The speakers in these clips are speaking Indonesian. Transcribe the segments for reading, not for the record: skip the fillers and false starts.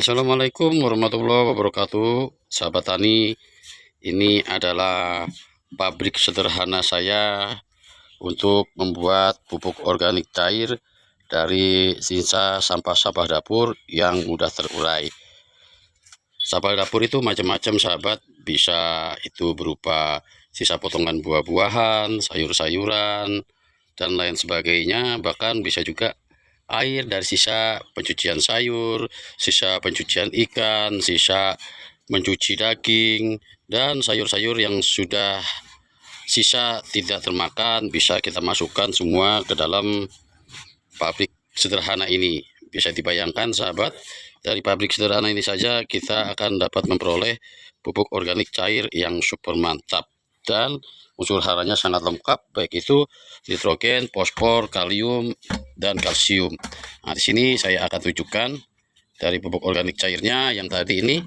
Assalamualaikum warahmatullahi wabarakatuh, sahabat tani. Ini adalah pabrik sederhana saya untuk membuat pupuk organik cair dari sisa sampah-sampah dapur yang mudah terurai. Sampah dapur itu macam-macam, sahabat. Bisa itu berupa sisa potongan buah-buahan, sayur-sayuran, dan lain sebagainya. Bahkan bisa juga air dari sisa pencucian sayur, sisa pencucian ikan, sisa mencuci daging, dan sayur-sayur yang sudah sisa tidak termakan bisa kita masukkan semua ke dalam pabrik sederhana ini. Bisa dibayangkan, sahabat, dari pabrik sederhana ini saja kita akan dapat memperoleh pupuk organik cair yang super mantap dan unsur haranya sangat lengkap, baik itu nitrogen, fosfor, kalium, dan kalsium. Nah, di sini saya akan tunjukkan dari pupuk organik cairnya yang tadi ini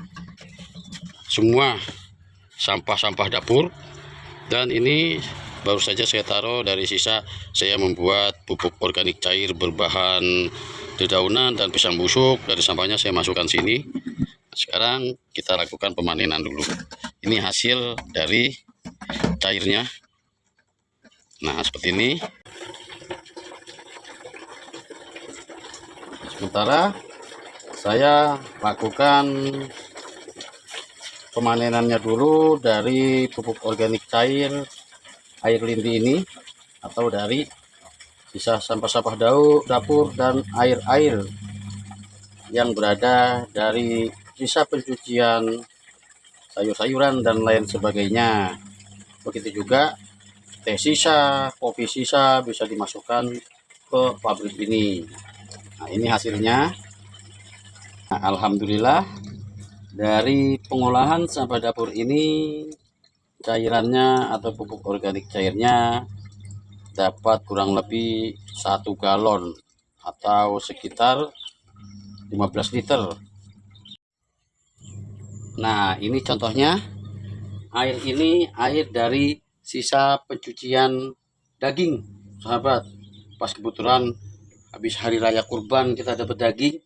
semua sampah-sampah dapur, dan ini baru saja saya taruh dari sisa saya membuat pupuk organik cair berbahan dedaunan dan pisang busuk. Dari sampahnya saya masukkan sini. Sekarang kita lakukan pemanenan dulu. Ini hasil dari cairnya. Nah, seperti ini. Sementara saya lakukan pemanenannya dulu dari pupuk organik cair air lindi ini, atau dari sisa sampah-sampah dapur dan air-air yang berada dari sisa pencucian sayur-sayuran dan lain sebagainya. Begitu juga teh sisa, kopi sisa bisa dimasukkan ke pabrik ini. Nah, ini hasilnya. Nah, alhamdulillah dari pengolahan sampah dapur ini cairannya atau pupuk organik cairnya dapat kurang lebih 1 galon atau sekitar 15 liter. Nah, ini contohnya. Air ini air dari sisa pencucian daging, sahabat. Pas kebetulan habis hari raya kurban kita dapat daging.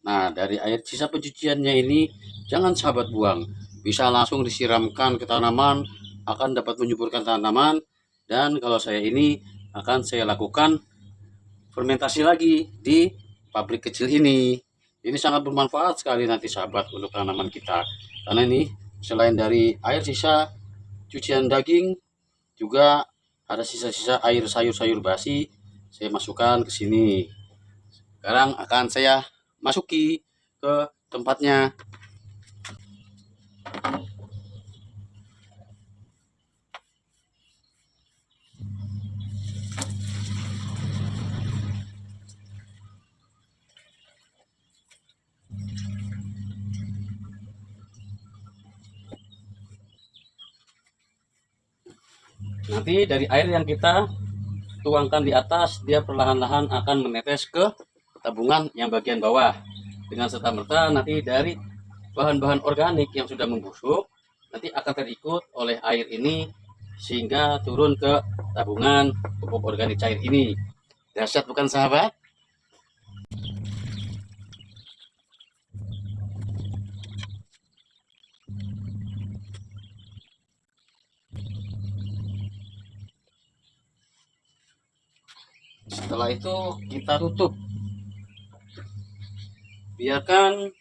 Nah, dari air sisa pencuciannya ini jangan sahabat buang, bisa langsung disiramkan ke tanaman, akan dapat menyuburkan tanaman. Dan kalau saya ini akan saya lakukan fermentasi lagi di pabrik kecil ini. Ini sangat bermanfaat sekali nanti, sahabat, untuk tanaman kita. Karena ini selain dari air sisa cucian daging, juga ada sisa-sisa air sayur-sayur basi saya masukkan ke sini. Sekarang akan saya masuki ke tempatnya. Nanti dari air yang kita tuangkan di atas, dia perlahan-lahan akan menetes ke tabungan yang bagian bawah. Dengan serta-merta nanti dari bahan-bahan organik yang sudah membusuk nanti akan terikut oleh air ini sehingga turun ke tabungan pupuk organik cair ini. Dahsyat bukan, sahabat? Setelah itu kita tutup, biarkan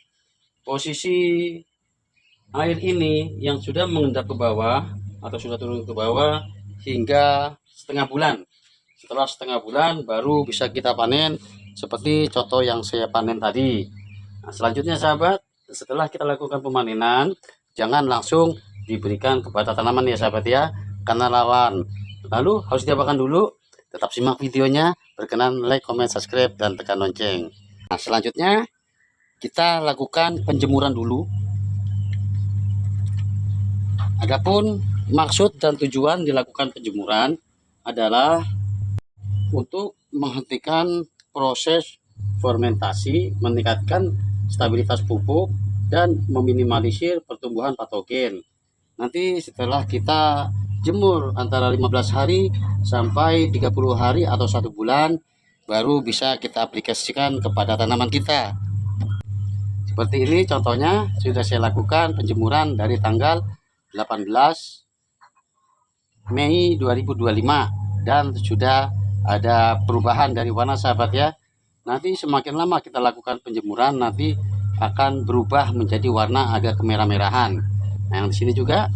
posisi air ini yang sudah mengendap ke bawah atau sudah turun ke bawah hingga setengah bulan. Setelah setengah bulan baru bisa kita panen seperti contoh yang saya panen tadi. Nah, selanjutnya, sahabat, setelah kita lakukan pemanenan, jangan langsung diberikan kepada tanaman ya, sahabat ya, karena lawan. Lalu harus diapakan dulu? Tetap simak videonya, berkenan like, comment, subscribe, dan tekan lonceng. Nah, selanjutnya kita lakukan penjemuran dulu. Adapun maksud dan tujuan dilakukan penjemuran adalah untuk menghentikan proses fermentasi, meningkatkan stabilitas pupuk, dan meminimalisir pertumbuhan patogen. Nanti setelah kita jemur antara 15 hari sampai 30 hari atau 1 bulan, baru bisa kita aplikasikan kepada tanaman kita. Seperti ini contohnya sudah saya lakukan penjemuran dari tanggal 18 Mei 2025 dan sudah ada perubahan dari warna sahabat ya. Nanti semakin lama kita lakukan penjemuran nanti akan berubah menjadi warna agak kemerah-merahan. Nah, yang di sini juga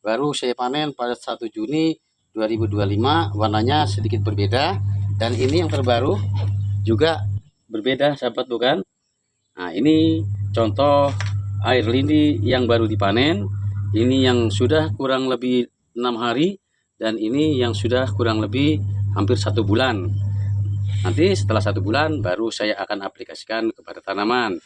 baru saya panen pada 1 Juni 2025, warnanya sedikit berbeda dan ini yang terbaru juga berbeda sahabat bukan? Nah, ini contoh air lindi yang baru dipanen. Ini yang sudah kurang lebih 6 hari dan ini yang sudah kurang lebih hampir 1 bulan. Nanti setelah 1 bulan baru saya akan aplikasikan kepada tanaman.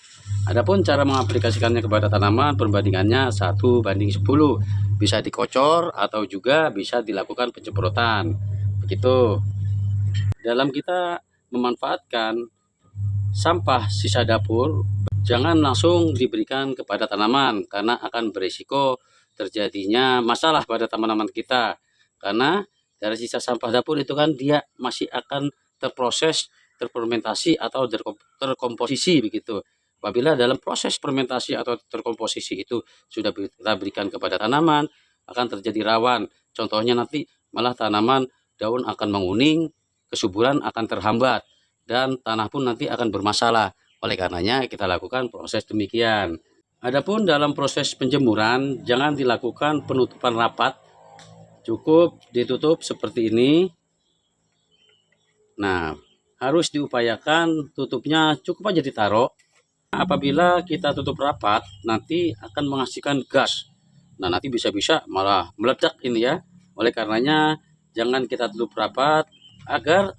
Adapun cara mengaplikasikannya kepada tanaman perbandingannya 1:10. Bisa dikocor atau juga bisa dilakukan penyemprotan. Begitu. Dalam kita memanfaatkan sampah sisa dapur, jangan langsung diberikan kepada tanaman karena akan berisiko terjadinya masalah pada tanaman kita. Karena dari sisa sampah dapur itu kan dia masih akan terproses, terfermentasi atau terkomposisi begitu. Apabila dalam proses fermentasi atau terkomposisi itu sudah kita berikan kepada tanaman, akan terjadi rawan. Contohnya nanti malah tanaman daun akan menguning, kesuburan akan terhambat, dan tanah pun nanti akan bermasalah. Oleh karenanya kita lakukan proses demikian. Adapun dalam proses penjemuran jangan dilakukan penutupan rapat, cukup ditutup seperti ini. Nah, harus diupayakan tutupnya cukup aja ditaruh. Apabila kita tutup rapat nanti akan menghasilkan gas. Nah, nanti bisa-bisa malah meledak ini ya. Oleh karenanya jangan kita tutup rapat agar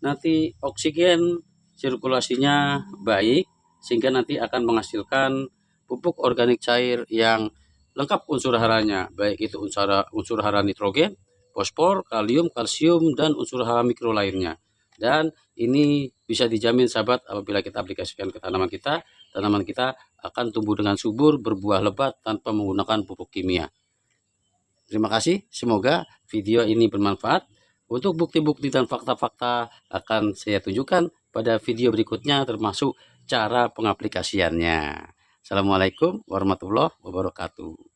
nanti oksigen sirkulasinya baik sehingga nanti akan menghasilkan pupuk organik cair yang lengkap unsur haranya, baik itu unsur hara nitrogen, fosfor, kalium, kalsium, dan unsur hara mikro lainnya. Dan ini bisa dijamin sahabat apabila kita aplikasikan ke tanaman kita akan tumbuh dengan subur, berbuah lebat tanpa menggunakan pupuk kimia. Terima kasih, semoga video ini bermanfaat. Untuk bukti-bukti dan fakta-fakta akan saya tunjukkan pada video berikutnya termasuk cara pengaplikasiannya. Assalamualaikum warahmatullahi wabarakatuh.